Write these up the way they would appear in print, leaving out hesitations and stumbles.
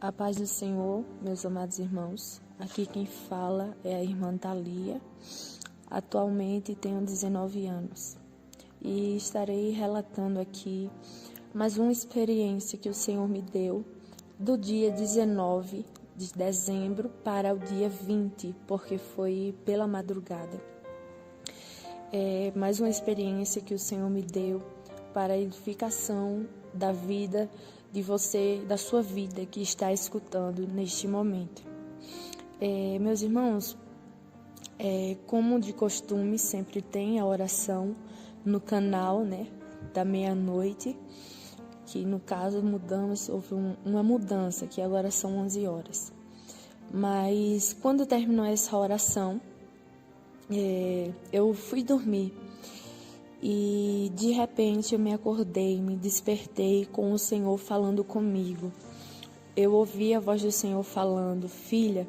A paz do Senhor, meus amados irmãos. Aqui quem fala é a irmã Thalia. Atualmente tenho 19 anos e estarei relatando aqui mais uma experiência que o Senhor me deu do dia 19 de dezembro para o dia 20, porque foi pela madrugada. É mais uma experiência que o Senhor me deu para a edificação da vida de você, da sua vida que está escutando neste momento. Meus irmãos, como de costume, sempre tem a oração no canal, da meia-noite, que no caso houve uma mudança, que agora são 11 horas. Mas quando terminou essa oração, eu fui dormir. E de repente eu me acordei, me despertei com o Senhor falando comigo. Eu ouvi a voz do Senhor falando: filha,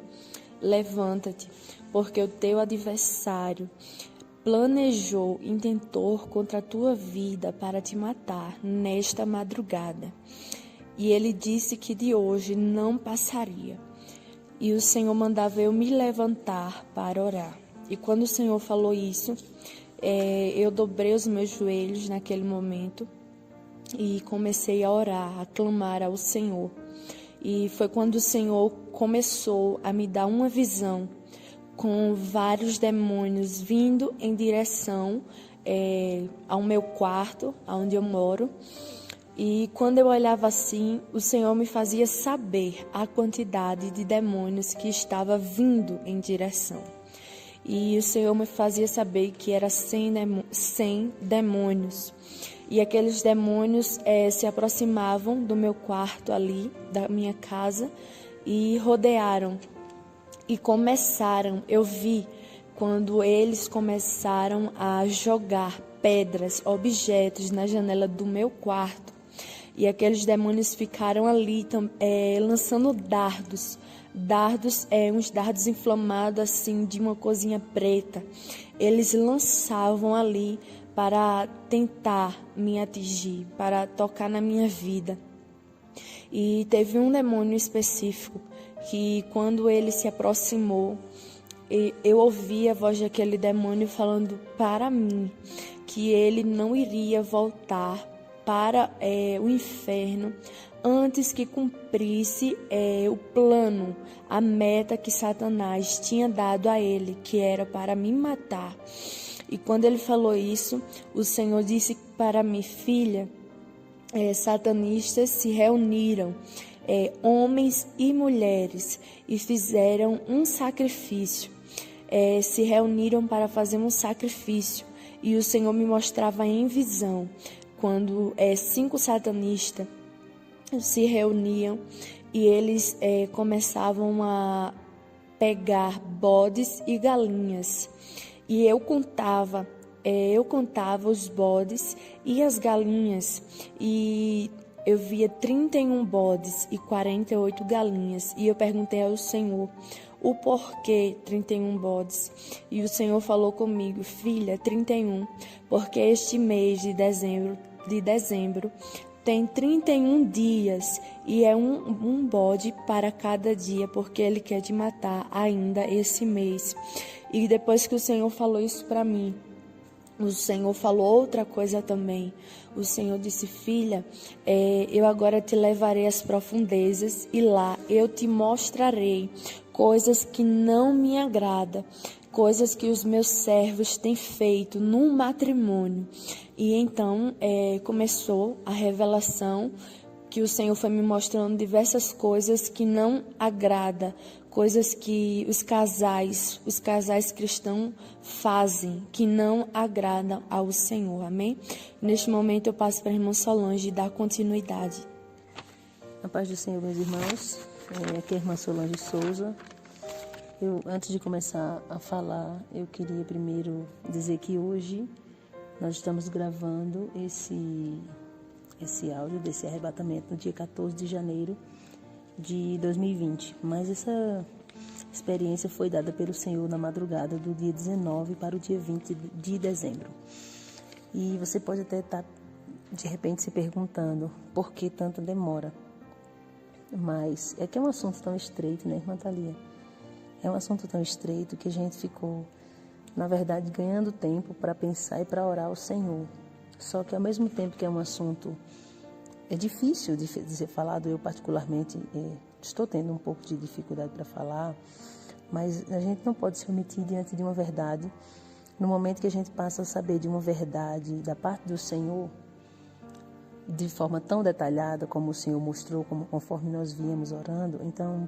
levanta-te, porque o teu adversário planejou, intentou contra a tua vida para te matar nesta madrugada. E ele disse que de hoje não passaria. E o Senhor mandava eu me levantar para orar. E quando o Senhor falou isso, eu dobrei os meus joelhos naquele momento e comecei a orar, a clamar ao Senhor. E foi quando o Senhor começou a me dar uma visão com vários demônios vindo em direção ao meu quarto, onde eu moro. E quando eu olhava assim, o Senhor me fazia saber a quantidade de demônios que estava vindo em direção. E o Senhor me fazia saber que era 100 demônios. E aqueles demônios se aproximavam do meu quarto ali, da minha casa, e rodearam. E eu vi quando eles começaram a jogar pedras, objetos na janela do meu quarto. E aqueles demônios ficaram ali lançando dardos. Uns dardos inflamados assim de uma cozinha preta. Eles lançavam ali para tentar me atingir, para tocar na minha vida. E teve um demônio específico que quando ele se aproximou, eu ouvi a voz daquele demônio falando para mim que ele não iria voltar para o inferno antes que cumprisse o plano, a meta que Satanás tinha dado a ele, que era para me matar. E quando ele falou isso, o Senhor disse para mim: filha, satanistas se reuniram, homens e mulheres, e fizeram um sacrifício. Se reuniram para fazer um sacrifício. E o Senhor me mostrava em visão quando 5 satanistas se reuniam e eles começavam a pegar bodes e galinhas. E eu contava os bodes e as galinhas, e eu via 31 bodes e 48 galinhas. E eu perguntei ao Senhor o porquê 31 bodes. E o Senhor falou comigo: filha, 31, porque este mês de dezembro tem 31 dias e é um bode para cada dia, porque Ele quer te matar ainda esse mês. E depois que o Senhor falou isso para mim, o Senhor falou outra coisa também. O Senhor disse: filha, eu agora te levarei às profundezas e lá eu te mostrarei coisas que não me agradam, coisas que os meus servos têm feito no matrimônio. E então começou a revelação, que o Senhor foi me mostrando diversas coisas que não agradam, coisas que os casais cristãos fazem, que não agradam ao Senhor, amém? Neste momento eu passo para a irmã Solange dar continuidade. A paz do Senhor, meus irmãos. Aqui é a irmã Solange Souza. Antes de começar a falar, eu queria primeiro dizer que hoje nós estamos gravando esse áudio desse arrebatamento no dia 14 de janeiro de 2020. Mas essa experiência foi dada pelo Senhor na madrugada do dia 19 para o dia 20 de dezembro. E você pode até estar, de repente, se perguntando por que tanta demora. mas é que é um assunto tão estreito, né, irmã Thalia? É um assunto tão estreito que a gente ficou, na verdade, ganhando tempo para pensar e para orar ao Senhor. Só que ao mesmo tempo que é um assunto difícil de ser falado, eu particularmente estou tendo um pouco de dificuldade para falar, mas a gente não pode se omitir diante de uma verdade. No momento que a gente passa a saber de uma verdade da parte do Senhor, de forma tão detalhada como o Senhor mostrou, conforme nós víamos orando, então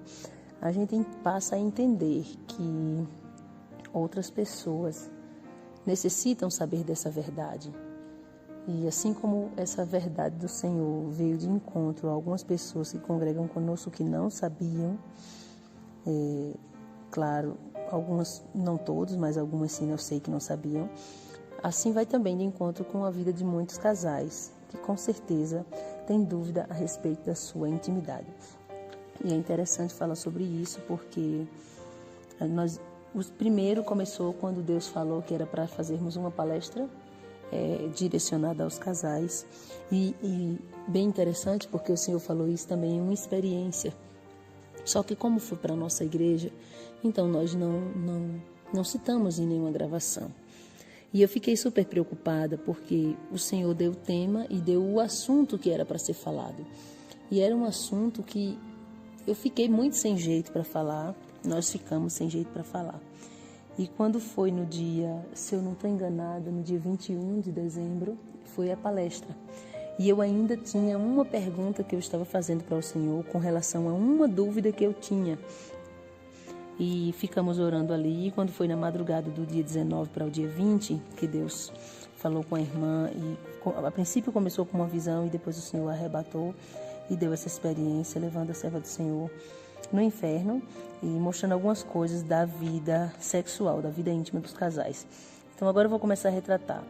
a gente passa a entender que outras pessoas necessitam saber dessa verdade. E assim como essa verdade do Senhor veio de encontro a algumas pessoas que congregam conosco que não sabiam, claro, algumas, não todos, mas algumas sim, eu sei que não sabiam, assim vai também de encontro com a vida de muitos casais, que com certeza têm dúvida a respeito da sua intimidade. E é interessante falar sobre isso porque o primeiro começou quando Deus falou que era para fazermos uma palestra direcionada aos casais. E bem interessante porque o Senhor falou isso também em uma experiência. Só que como foi para a nossa igreja, então nós não citamos em nenhuma gravação. E eu fiquei super preocupada porque o Senhor deu o tema e deu o assunto que era para ser falado. E era um assunto que eu fiquei muito sem jeito para falar, nós ficamos sem jeito para falar. E quando foi no dia, se eu não estou enganada, no dia 21 de dezembro, foi a palestra. E eu ainda tinha uma pergunta que eu estava fazendo para o Senhor com relação a uma dúvida que eu tinha. E ficamos orando ali, e quando foi na madrugada do dia 19 para o dia 20, que Deus falou com a irmã, e a princípio começou com uma visão e depois o Senhor arrebatou e deu essa experiência, levando a serva do Senhor no inferno e mostrando algumas coisas da vida sexual, da vida íntima dos casais. Então agora eu vou começar a retratar.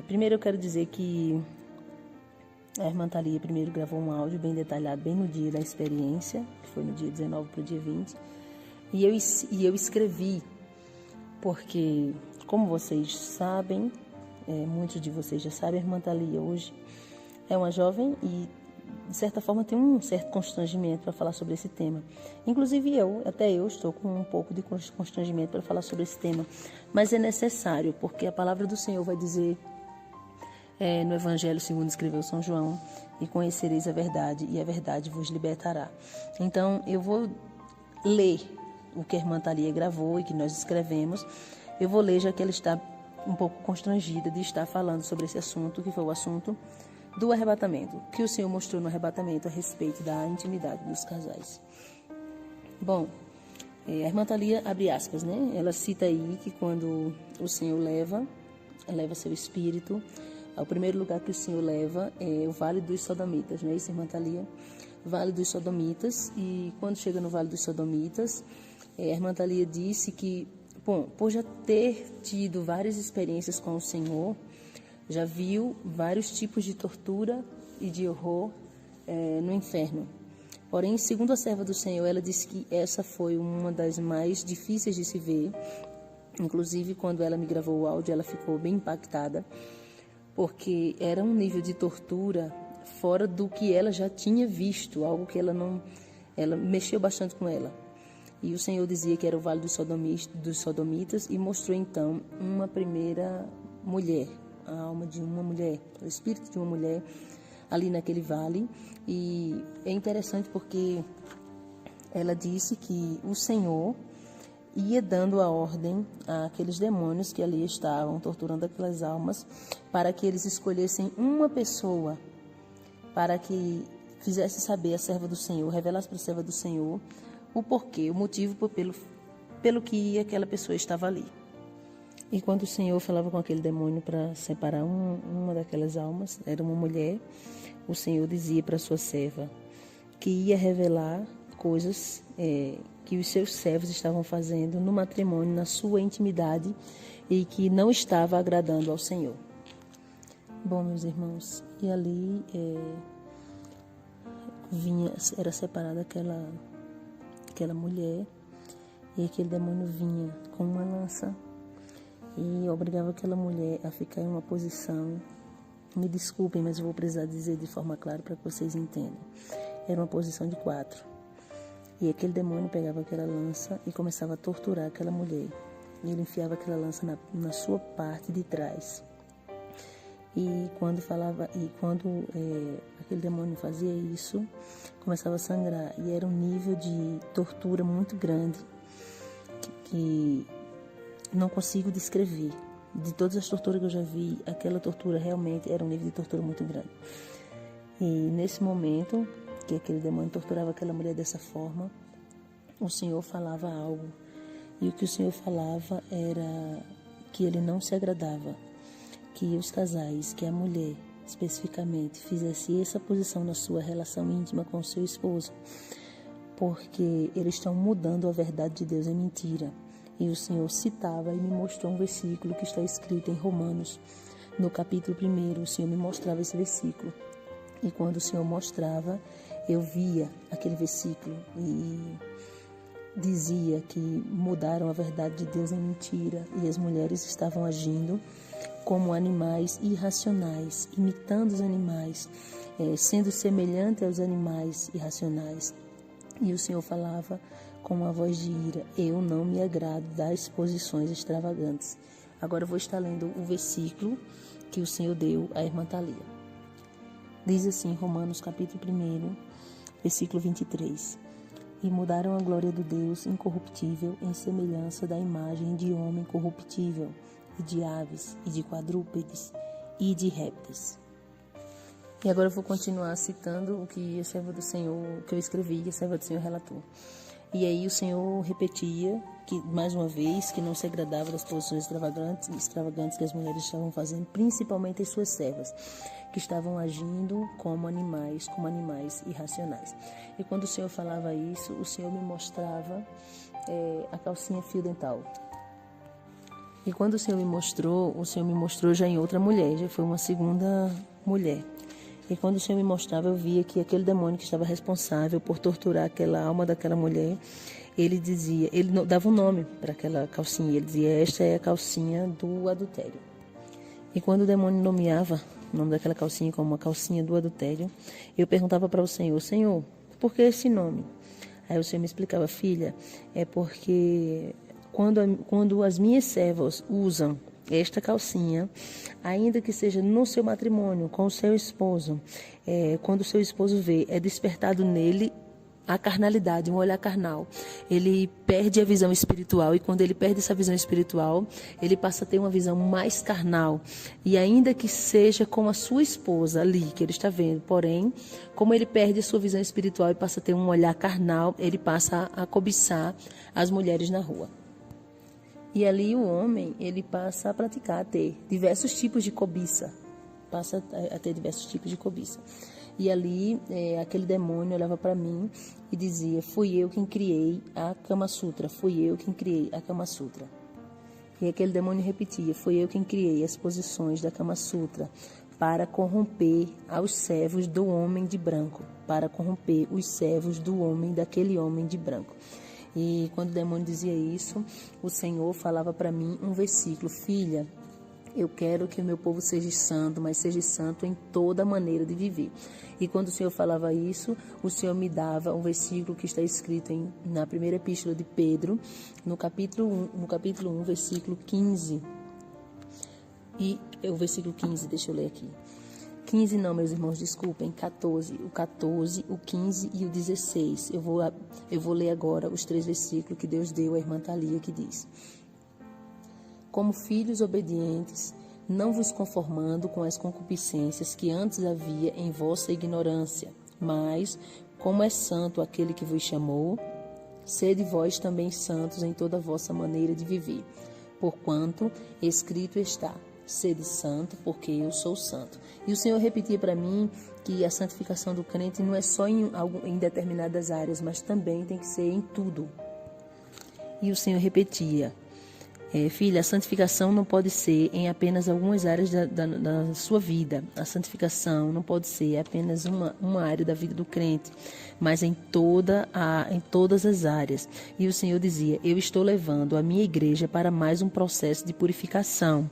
Primeiro eu quero dizer que a irmã Thalia primeiro gravou um áudio bem detalhado, bem no dia da experiência, que foi no dia 19 para o dia 20, e eu escrevi, porque, como vocês sabem, muitos de vocês já sabem, a irmã Thalia hoje é uma jovem e, de certa forma, tem um certo constrangimento para falar sobre esse tema. Inclusive até eu estou com um pouco de constrangimento para falar sobre esse tema, mas é necessário, porque a palavra do Senhor vai dizer no Evangelho segundo escreveu São João, e conhecereis a verdade, e a verdade vos libertará. Então, eu vou ler o que a irmã Thalia gravou e que nós escrevemos. Eu vou ler, já que ela está um pouco constrangida de estar falando sobre esse assunto, que foi o assunto do arrebatamento, que o Senhor mostrou no arrebatamento a respeito da intimidade dos casais. Bom, a irmã Thalia abre aspas, né? Ela cita aí que quando o Senhor leva seu espírito, o primeiro lugar que o Senhor leva é o Vale dos Sodomitas, não é isso, irmã Thalia? Vale dos Sodomitas, e quando chega no Vale dos Sodomitas, a irmã Thalia disse que, bom, por já ter tido várias experiências com o Senhor, já viu vários tipos de tortura e de horror no inferno. Porém, segundo a serva do Senhor, ela disse que essa foi uma das mais difíceis de se ver. Inclusive, quando ela me gravou o áudio, ela ficou bem impactada, porque era um nível de tortura fora do que ela já tinha visto, algo que ela mexeu bastante com ela. E o Senhor dizia que era o Vale dos Sodomitas e mostrou então uma primeira mulher, a alma de uma mulher, o espírito de uma mulher ali naquele vale. E é interessante porque ela disse que o Senhor ia dando a ordem àqueles demônios que ali estavam torturando aquelas almas para que eles escolhessem uma pessoa para que fizesse saber a serva do Senhor, revelasse para a serva do Senhor o porquê, o motivo pelo que aquela pessoa estava ali. E quando o Senhor falava com aquele demônio para separar uma daquelas almas, era uma mulher, o Senhor dizia para a sua serva que ia revelar coisas que os seus servos estavam fazendo no matrimônio, na sua intimidade, e que não estava agradando ao Senhor. Bom, meus irmãos, e ali era separada aquela mulher, e aquele demônio vinha com uma lança e obrigava aquela mulher a ficar em uma posição, me desculpem, mas eu vou precisar dizer de forma clara para que vocês entendam. Era uma posição de 4. E aquele demônio pegava aquela lança e começava a torturar aquela mulher. E ele enfiava aquela lança na sua parte de trás. E quando aquele demônio fazia isso, começava a sangrar. E era um nível de tortura muito grande que não consigo descrever. De todas as torturas que eu já vi, aquela tortura realmente era um nível de tortura muito grande. E nesse momento que aquele demônio torturava aquela mulher dessa forma, o Senhor falava algo. E o que o Senhor falava era que ele não se agradava que os casais, que a mulher especificamente, fizesse essa posição na sua relação íntima com o seu esposo, porque eles estão mudando a verdade de Deus em mentira. E o Senhor citava e me mostrou um versículo que está escrito em Romanos, no capítulo 1. O Senhor me mostrava esse versículo. E quando o Senhor mostrava, eu via aquele versículo e dizia que mudaram a verdade de Deus em mentira e as mulheres estavam agindo como animais irracionais, imitando os animais, sendo semelhante aos animais irracionais. E o Senhor falava com uma voz de ira: eu não me agrado das posições extravagantes. Agora eu vou estar lendo o versículo que o Senhor deu à irmã Thalia. Diz assim, Romanos capítulo 1, versículo 23. E mudaram a glória do Deus incorruptível em semelhança da imagem de homem corruptível, e de aves, e de quadrúpedes, e de répteis. E agora eu vou continuar citando o que a serva do Senhor, que eu escrevi, e a serva do Senhor relatou. E aí o Senhor repetia, que mais uma vez, que não se agradava das posições extravagantes que as mulheres estavam fazendo, principalmente as suas servas, que estavam agindo como animais irracionais. E quando o Senhor falava isso, o Senhor me mostrava a calcinha fio dental. E quando o Senhor me mostrou já em outra mulher, já foi uma segunda mulher. E quando o Senhor me mostrava, eu via que aquele demônio que estava responsável por torturar aquela alma daquela mulher, ele dava um nome para aquela calcinha, ele dizia: esta é a calcinha do adultério. E quando o demônio nomeava o nome daquela calcinha como uma calcinha do adultério, eu perguntava para o Senhor: Senhor, por que esse nome? Aí o Senhor me explicava: filha, é porque quando as minhas servas usam esta calcinha, ainda que seja no seu matrimônio, com o seu esposo, quando o seu esposo vê, é despertado nele a carnalidade, um olhar carnal. Ele perde a visão espiritual, e quando ele perde essa visão espiritual, ele passa a ter uma visão mais carnal. E ainda que seja com a sua esposa ali, que ele está vendo, porém, como ele perde a sua visão espiritual e passa a ter um olhar carnal, ele passa a cobiçar as mulheres na rua. E ali o homem, ele passa a praticar, a ter diversos tipos de cobiça. Passa a ter diversos tipos de cobiça. E ali, aquele demônio olhava para mim e dizia: fui eu quem criei a Kama Sutra, fui eu quem criei a Kama Sutra. E aquele demônio repetia: fui eu quem criei as posições da Kama Sutra para corromper aos servos do homem de branco, para corromper os servos daquele homem de branco. E quando o demônio dizia isso, o Senhor falava para mim um versículo: filha, eu quero que o meu povo seja santo, mas seja santo em toda maneira de viver. E quando o Senhor falava isso, o Senhor me dava um versículo que está escrito na primeira epístola de Pedro, no capítulo 1, versículo 15. E o versículo 15, deixa eu ler aqui. 15 não, meus irmãos, desculpem, 14, o 15 e o 16. Eu vou ler agora os 3 versículos que Deus deu à irmã Thalia, que diz: como filhos obedientes, não vos conformando com as concupiscências que antes havia em vossa ignorância, mas, como é santo aquele que vos chamou, sede vós também santos em toda a vossa maneira de viver, porquanto escrito está: sede santo, porque eu sou santo. E o Senhor repetia para mim que a santificação do crente não é só em determinadas áreas, mas também tem que ser em tudo. E o Senhor repetia: filha, a santificação não pode ser em apenas algumas áreas da sua vida. A santificação não pode ser apenas uma área da vida do crente, mas em todas as áreas. E o Senhor dizia: eu estou levando a minha igreja para mais um processo de purificação.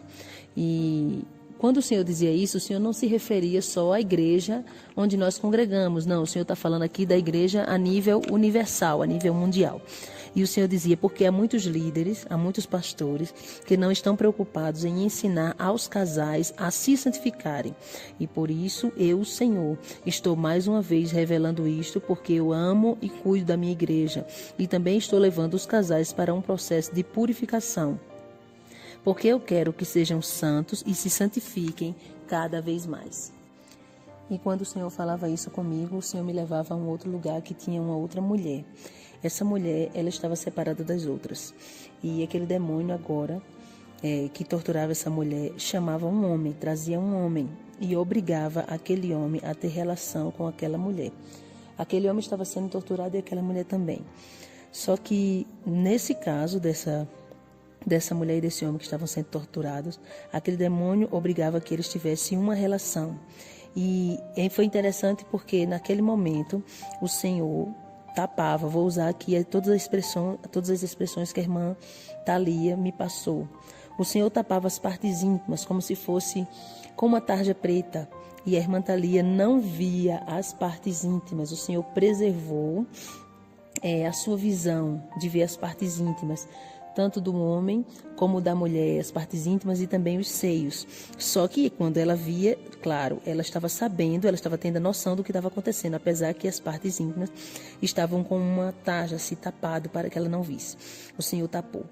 E quando o Senhor dizia isso, o Senhor não se referia só à igreja onde nós congregamos. Não, o Senhor está falando aqui da igreja a nível universal, a nível mundial. E o Senhor dizia, porque há muitos líderes, há muitos pastores que não estão preocupados em ensinar aos casais a se santificarem. E por isso eu, Senhor, estou mais uma vez revelando isto, porque eu amo e cuido da minha igreja. E também estou levando os casais para um processo de purificação. Porque eu quero que sejam santos e se santifiquem cada vez mais. E quando o Senhor falava isso comigo, o Senhor me levava a um outro lugar que tinha uma outra mulher. Essa mulher, ela estava separada das outras. E aquele demônio agora, que torturava essa mulher, chamava um homem, trazia um homem e obrigava aquele homem a ter relação com aquela mulher. Aquele homem estava sendo torturado e aquela mulher também. Só que nesse caso dessa mulher e desse homem que estavam sendo torturados, aquele demônio obrigava que eles tivessem uma relação. E foi interessante porque naquele momento o Senhor tapava, vou usar aqui todas as expressões que a irmã Thalia me passou. O Senhor tapava as partes íntimas como se fosse com uma tarja preta, e a irmã Thalia não via as partes íntimas. O Senhor preservou a sua visão de ver as partes íntimas, tanto do homem como da mulher, as partes íntimas e também os seios. Só que quando ela via, claro, ela estava sabendo, ela estava tendo a noção do que estava acontecendo, apesar que as partes íntimas estavam com uma tarja assim tapado para que ela não visse. O Senhor tapou.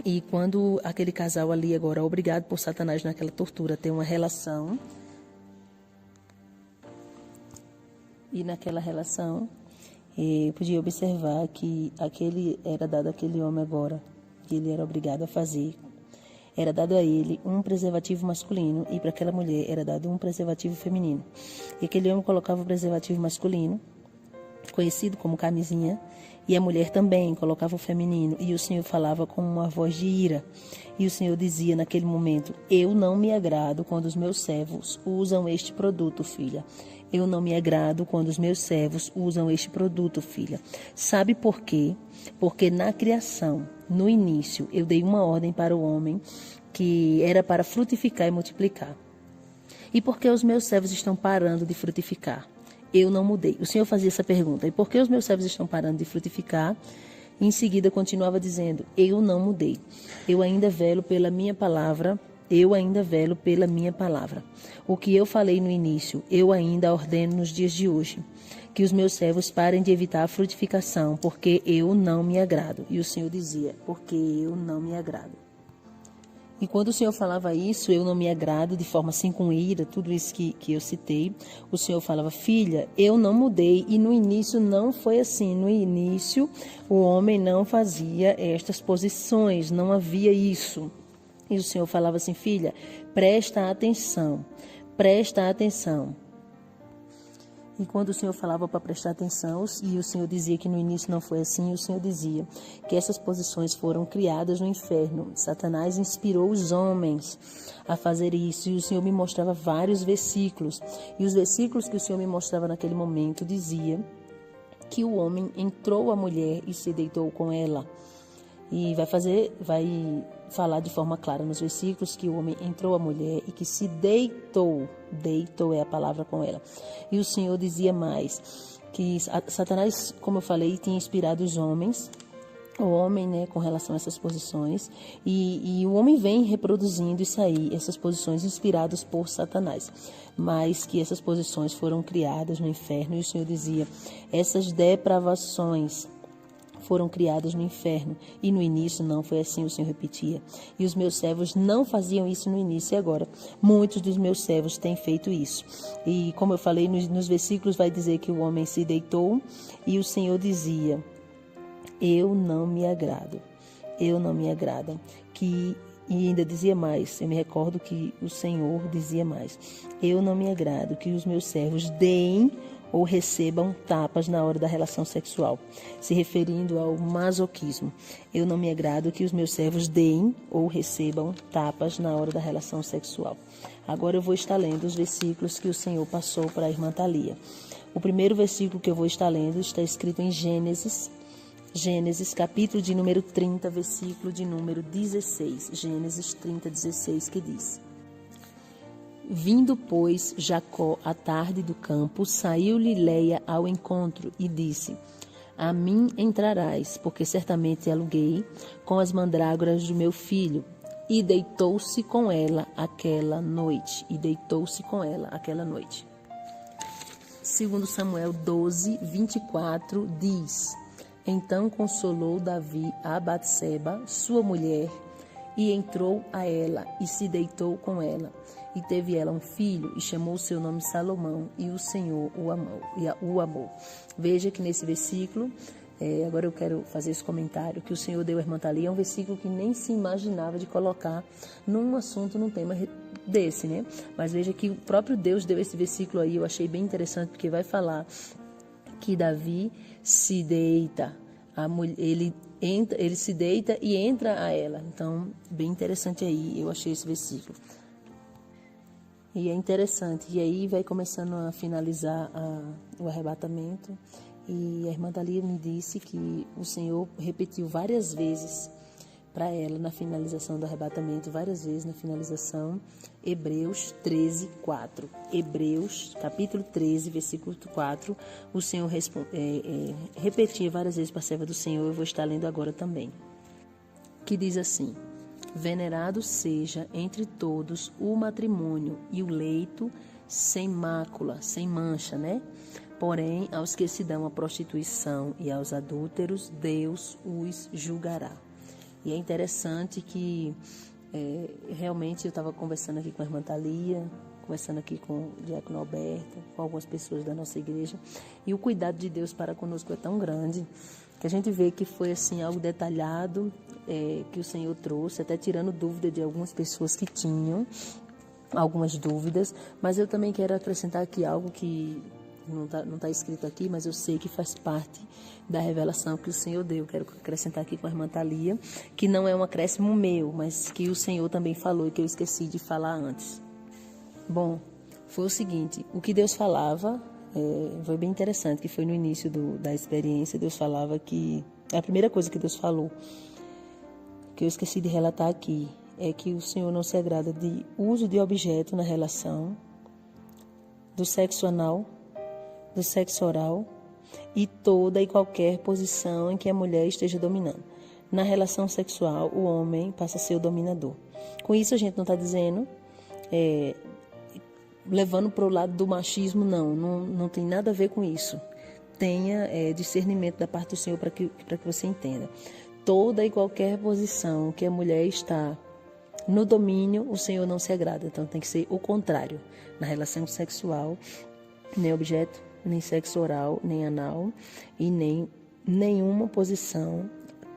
E quando aquele casal ali agora, obrigado por Satanás naquela tortura, ter uma relação, e naquela relação, podia observar que era dado àquele homem agora, que ele era obrigado a fazer. Era dado a ele um preservativo masculino e para aquela mulher era dado um preservativo feminino. E aquele homem colocava o preservativo masculino, conhecido como camisinha, e a mulher também colocava o feminino. E o Senhor falava com uma voz de ira. E o Senhor dizia naquele momento: eu não me agrado quando os meus servos usam este produto, filha. Eu não me agrado quando os meus servos usam este produto, filha. Sabe por quê? Porque na criação, no início, eu dei uma ordem para o homem que era para frutificar e multiplicar. E por que os meus servos estão parando de frutificar? Eu não mudei. O Senhor fazia essa pergunta. E por que os meus servos estão parando de frutificar? E em seguida continuava dizendo: eu não mudei. Eu ainda velo pela minha palavra. Eu ainda velo pela minha palavra. O que eu falei no início, eu ainda ordeno nos dias de hoje. Que os meus servos parem de evitar a frutificação, porque eu não me agrado. E o Senhor dizia: porque eu não me agrado. E quando o Senhor falava isso, eu não me agrado, de forma assim com ira, tudo isso que eu citei, o Senhor falava: filha, eu não mudei. E no início não foi assim. No início o homem não fazia estas posições, não havia isso. E o Senhor falava assim: filha, presta atenção, presta atenção. E quando o Senhor falava para prestar atenção, e o Senhor dizia que no início não foi assim, o Senhor dizia que essas posições foram criadas no inferno. Satanás inspirou os homens a fazer isso, e o Senhor me mostrava vários versículos. E os versículos que o Senhor me mostrava naquele momento dizia que o homem entrou à mulher e se deitou com ela. E vai falar de forma clara nos versículos que o homem entrou à mulher e que se deitou é a palavra, com ela. E o Senhor dizia mais, que Satanás, como eu falei, tinha inspirado os homens, o homem, né, com relação a essas posições, e o homem vem reproduzindo isso aí, essas posições inspiradas por Satanás, mas que essas posições foram criadas no inferno. E o Senhor dizia: essas depravações foram criadas no inferno, e no início não foi assim, o Senhor repetia. E os meus servos não faziam isso no início, e agora muitos dos meus servos têm feito isso. E como eu falei, nos versículos vai dizer que o homem se deitou, e o Senhor dizia: eu não me agrado, eu não me agrado. E ainda dizia mais, eu me recordo que o Senhor dizia mais: eu não me agrado que os meus servos deem ou recebam tapas na hora da relação sexual, se referindo ao masoquismo. Eu não me agrado que os meus servos deem ou recebam tapas na hora da relação sexual. Agora eu vou estar lendo os versículos que o Senhor passou para a irmã Thalia. O primeiro versículo que eu vou estar lendo está escrito em Gênesis, capítulo de número 30, versículo de número 16. Gênesis 30, 16, que diz: Vindo, pois, Jacó à tarde do campo, saiu-lhe Léia ao encontro e disse: A mim entrarás, porque certamente aluguei com as mandrágoras do meu filho. E deitou-se com ela aquela noite. Segundo Samuel 12, 24, diz: Então consolou Davi a Batseba, sua mulher, e entrou a ela e se deitou com ela. E teve ela um filho e chamou seu nome Salomão, e o Senhor o amou. Veja que nesse versículo, agora eu quero fazer esse comentário, que o Senhor deu à irmã Thalia, é um versículo que nem se imaginava de colocar num assunto, num tema desse, né? Mas veja que o próprio Deus deu esse versículo aí, eu achei bem interessante, porque vai falar que Davi se deita, ele se deita e entra a ela. Então, bem interessante aí, eu achei esse versículo. E é interessante, e aí vai começando a finalizar o arrebatamento, e a irmã Thalia me disse que o Senhor repetiu várias vezes para ela na finalização do arrebatamento, várias vezes na finalização, Hebreus 13, 4. Hebreus, capítulo 13, versículo 4, o Senhor repetia várias vezes para a serva do Senhor, eu vou estar lendo agora também, que diz assim: Venerado seja entre todos o matrimônio e o leito sem mácula, sem mancha, né? Porém, aos que se dão à prostituição e aos adúlteros, Deus os julgará. E é interessante que realmente eu estava conversando aqui com a irmã Thalia, conversando aqui com o diácono Alberto, com algumas pessoas da nossa igreja, e o cuidado de Deus para conosco é tão grande, que a gente vê que foi assim algo detalhado, que o Senhor trouxe, até tirando dúvida de algumas pessoas que tinham algumas dúvidas, mas eu também quero acrescentar aqui algo que não tá escrito aqui, mas eu sei que faz parte da revelação que o Senhor deu. Quero acrescentar aqui com a irmã Thalia, que não é um acréscimo meu, mas que o Senhor também falou e que eu esqueci de falar antes. Bom, foi o seguinte, o que Deus falava foi bem interessante, que foi no início da experiência. Deus falava que, a primeira coisa que Deus falou, que eu esqueci de relatar aqui, é que o Senhor não se agrada de uso de objeto na relação, do sexo anal, do sexo oral e toda e qualquer posição em que a mulher esteja dominando. Na relação sexual, o homem passa a ser o dominador. Com isso, a gente não está dizendo, levando para o lado do machismo, não tem nada a ver com isso. Tenha discernimento da parte do Senhor para que você entenda. Toda e qualquer posição que a mulher está no domínio, o Senhor não se agrada. Então, tem que ser o contrário. Na relação sexual, nem objeto, nem sexo oral, nem anal, e nem nenhuma posição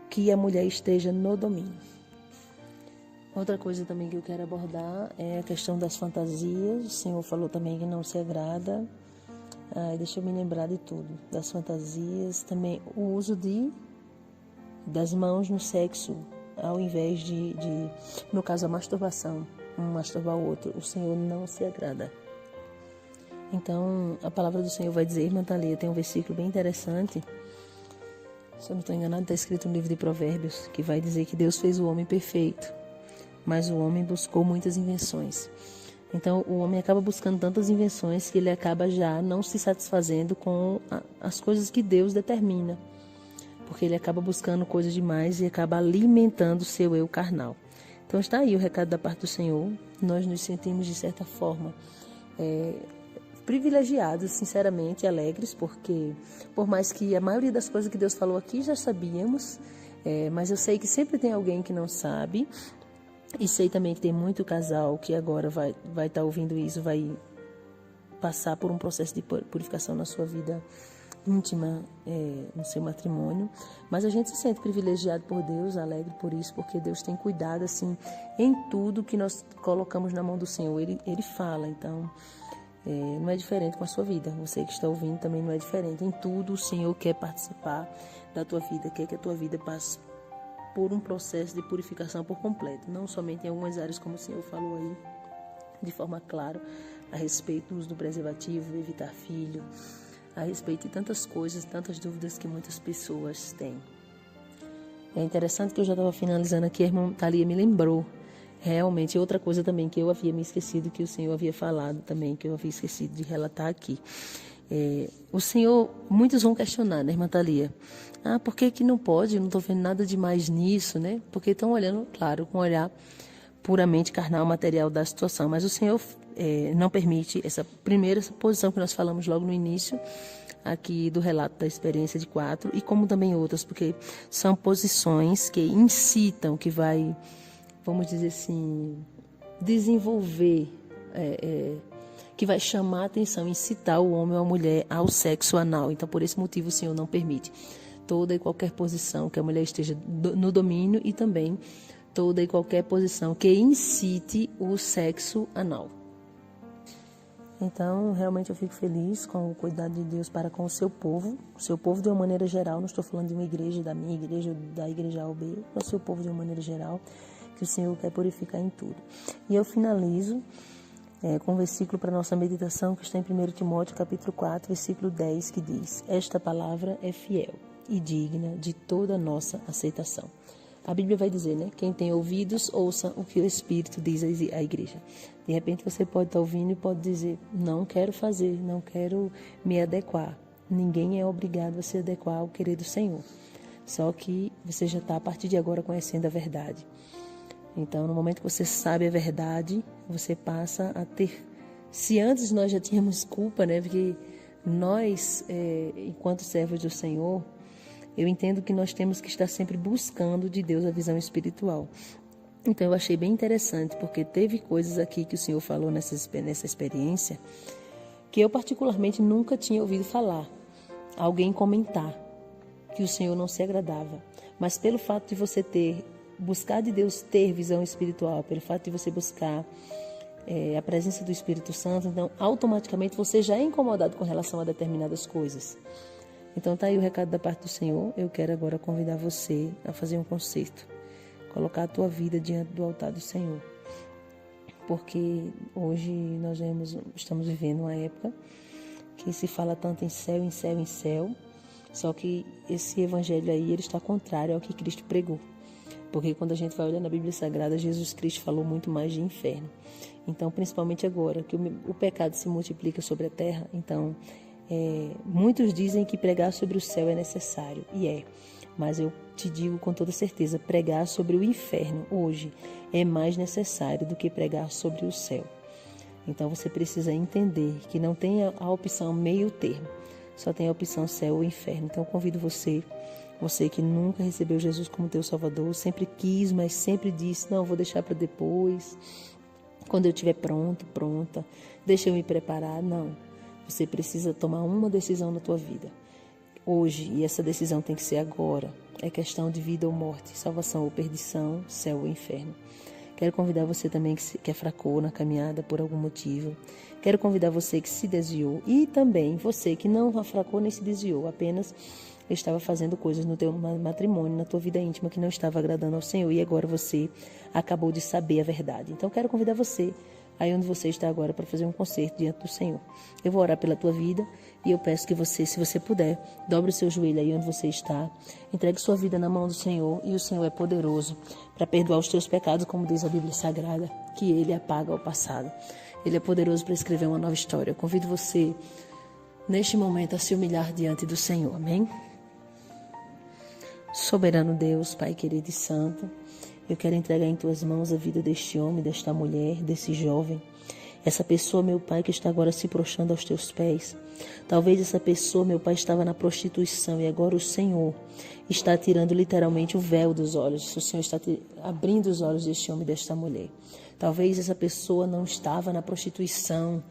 que a mulher esteja no domínio. Outra coisa também que eu quero abordar é a questão das fantasias. O Senhor falou também que não se agrada. Deixa eu me lembrar de tudo. Das fantasias, também o uso das mãos no sexo, ao invés de no caso, a masturbação, um masturbar o outro. O Senhor não se agrada. Então, a palavra do Senhor vai dizer, irmã Thalia, tem um versículo bem interessante, se eu não estou enganado, está escrito no livro de Provérbios, que vai dizer que Deus fez o homem perfeito, mas o homem buscou muitas invenções. Então, o homem acaba buscando tantas invenções que ele acaba já não se satisfazendo com as coisas que Deus determina, porque ele acaba buscando coisas demais e acaba alimentando o seu eu carnal. Então, está aí o recado da parte do Senhor. Nós nos sentimos, de certa forma, privilegiados, sinceramente, alegres, porque por mais que a maioria das coisas que Deus falou aqui já sabíamos, mas eu sei que sempre tem alguém que não sabe, e sei também que tem muito casal que agora vai estar ouvindo isso, vai passar por um processo de purificação na sua vida íntima, no seu matrimônio, mas a gente se sente privilegiado por Deus, alegre por isso, porque Deus tem cuidado assim em tudo que nós colocamos na mão do Senhor. Ele fala, então não é diferente com a sua vida. Você que está ouvindo também não é diferente. Em tudo o Senhor quer participar da tua vida, quer que a tua vida passe por um processo de purificação por completo, não somente em algumas áreas, como o Senhor falou aí de forma clara, a respeito do uso do preservativo, evitar filho, a respeito de tantas coisas, tantas dúvidas que muitas pessoas têm. É interessante que eu já estava finalizando aqui, a irmã Thalia me lembrou realmente, outra coisa também que eu havia me esquecido, que o Senhor havia falado também, que eu havia esquecido de relatar aqui. O Senhor, muitos vão questionar, né, irmã Thalia? Por que não pode? Eu não estou vendo nada demais nisso, né? Porque estão olhando, claro, com um olhar puramente carnal, material da situação. Mas o Senhor não permite essa posição que nós falamos logo no início, aqui do relato da experiência de 4, e como também outras, porque são posições que incitam, que vai, vamos dizer assim, desenvolver, que vai chamar a atenção, incitar o homem ou a mulher ao sexo anal. Então, por esse motivo, o Senhor não permite toda e qualquer posição que a mulher esteja no domínio e também toda e qualquer posição que incite o sexo anal. Então, realmente eu fico feliz com o cuidado de Deus para com o seu povo de uma maneira geral. Não estou falando de uma igreja, da minha igreja, da igreja AOB, é o seu povo de uma maneira geral, que o Senhor quer purificar em tudo. E eu finalizo com um versículo para a nossa meditação, que está em 1 Timóteo, capítulo 4, versículo 10, que diz: esta palavra é fiel e digna de toda a nossa aceitação. A Bíblia vai dizer, né? Quem tem ouvidos, ouça o que o Espírito diz à igreja. De repente você pode estar ouvindo e pode dizer: não quero fazer, não quero me adequar. Ninguém é obrigado a se adequar ao querer do Senhor. Só que você já está, a partir de agora, conhecendo a verdade. Então, no momento que você sabe a verdade, você passa a ter... Se antes nós já tínhamos culpa, né? Porque nós, enquanto servos do Senhor, eu entendo que nós temos que estar sempre buscando de Deus a visão espiritual. Então, eu achei bem interessante, porque teve coisas aqui que o Senhor falou nessa experiência que eu particularmente nunca tinha ouvido falar. Alguém comentar que o Senhor não se agradava. Mas pelo fato de você buscar de Deus ter visão espiritual, pelo fato de você buscar a presença do Espírito Santo, então automaticamente você já é incomodado com relação a determinadas coisas. Então tá aí o recado da parte do Senhor. Eu quero agora convidar você a fazer um concerto, colocar a tua vida diante do altar do Senhor, porque hoje nós estamos vivendo uma época que se fala tanto em céu, em céu, em céu, só que esse evangelho aí ele está contrário ao que Cristo pregou. Porque quando a gente vai olhar na Bíblia Sagrada, Jesus Cristo falou muito mais de inferno. Então, principalmente agora, que o pecado se multiplica sobre a terra, então, muitos dizem que pregar sobre o céu é necessário, e mas eu te digo com toda certeza, pregar sobre o inferno hoje é mais necessário do que pregar sobre o céu. Então, você precisa entender que não tem a opção meio termo, só tem a opção céu ou inferno. Então, eu convido você que nunca recebeu Jesus como teu Salvador, sempre quis, mas sempre disse: não, vou deixar para depois, quando eu estiver pronta, deixa eu me preparar. Não, você precisa tomar uma decisão na tua vida, hoje, e essa decisão tem que ser agora. É questão de vida ou morte, salvação ou perdição, céu ou inferno. Quero convidar você também que é fraco na caminhada por algum motivo. Quero convidar você que se desviou e também você que não fracou nem se desviou, apenas estava fazendo coisas no teu matrimônio, na tua vida íntima que não estava agradando ao Senhor e agora você acabou de saber a verdade. Então quero convidar você, aí onde você está agora, para fazer um concerto diante do Senhor. Eu vou orar pela tua vida e eu peço que você, se você puder, dobre o seu joelho aí onde você está, entregue sua vida na mão do Senhor, e o Senhor é poderoso para perdoar os teus pecados, como diz a Bíblia Sagrada, que Ele apaga o passado. Ele é poderoso para escrever uma nova história. Eu convido você, neste momento, a se humilhar diante do Senhor. Amém? Soberano Deus, Pai querido e santo, eu quero entregar em tuas mãos a vida deste homem, desta mulher, desse jovem. Essa pessoa, meu Pai, que está agora se prostrando aos teus pés. Talvez essa pessoa, meu Pai, estava na prostituição e agora o Senhor está tirando literalmente o véu dos olhos. O Senhor está abrindo os olhos deste homem e desta mulher. Talvez essa pessoa não estava na prostituição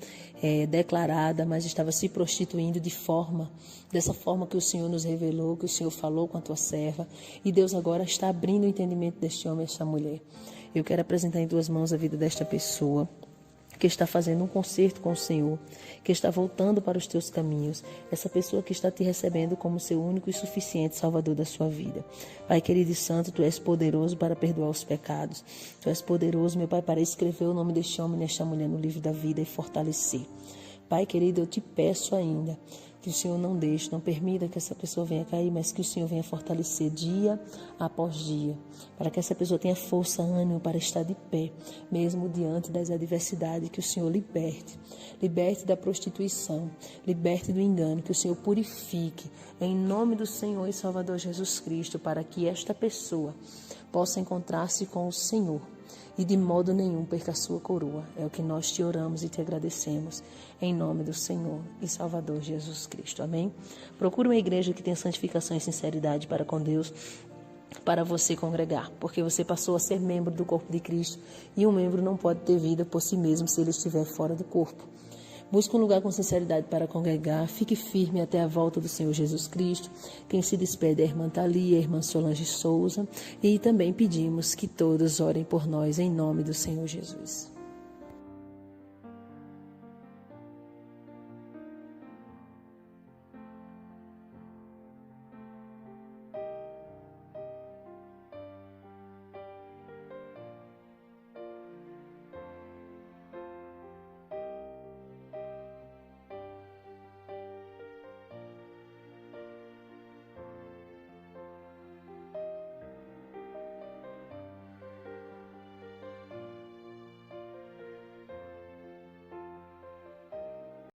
declarada, mas estava se prostituindo dessa forma que o Senhor nos revelou, que o Senhor falou com a tua serva. E Deus agora está abrindo o entendimento deste homem e desta mulher. Eu quero apresentar em tuas mãos a vida desta pessoa que está fazendo um concerto com o Senhor, que está voltando para os teus caminhos, essa pessoa que está te recebendo como seu único e suficiente Salvador da sua vida. Pai querido e santo, Tu és poderoso para perdoar os pecados, Tu és poderoso, meu Pai, para escrever o nome deste homem e desta mulher no livro da vida e fortalecer. Pai querido, eu te peço ainda que o Senhor não deixe, não permita que essa pessoa venha cair, mas que o Senhor venha fortalecer dia após dia, para que essa pessoa tenha força, ânimo para estar de pé, mesmo diante das adversidades, que o Senhor liberte da prostituição, liberte do engano, que o Senhor purifique, em nome do Senhor e Salvador Jesus Cristo, para que esta pessoa possa encontrar-se com o Senhor e de modo nenhum perca a sua coroa. É o que nós te oramos e te agradecemos, em nome do Senhor e Salvador Jesus Cristo. Amém? Procure uma igreja que tenha santificação e sinceridade para com Deus, para você congregar, porque você passou a ser membro do corpo de Cristo e um membro não pode ter vida por si mesmo se ele estiver fora do corpo. Busque um lugar com sinceridade para congregar, fique firme até a volta do Senhor Jesus Cristo. Quem se despede é a irmã Thalia, a irmã Solange Souza, e também pedimos que todos orem por nós em nome do Senhor Jesus.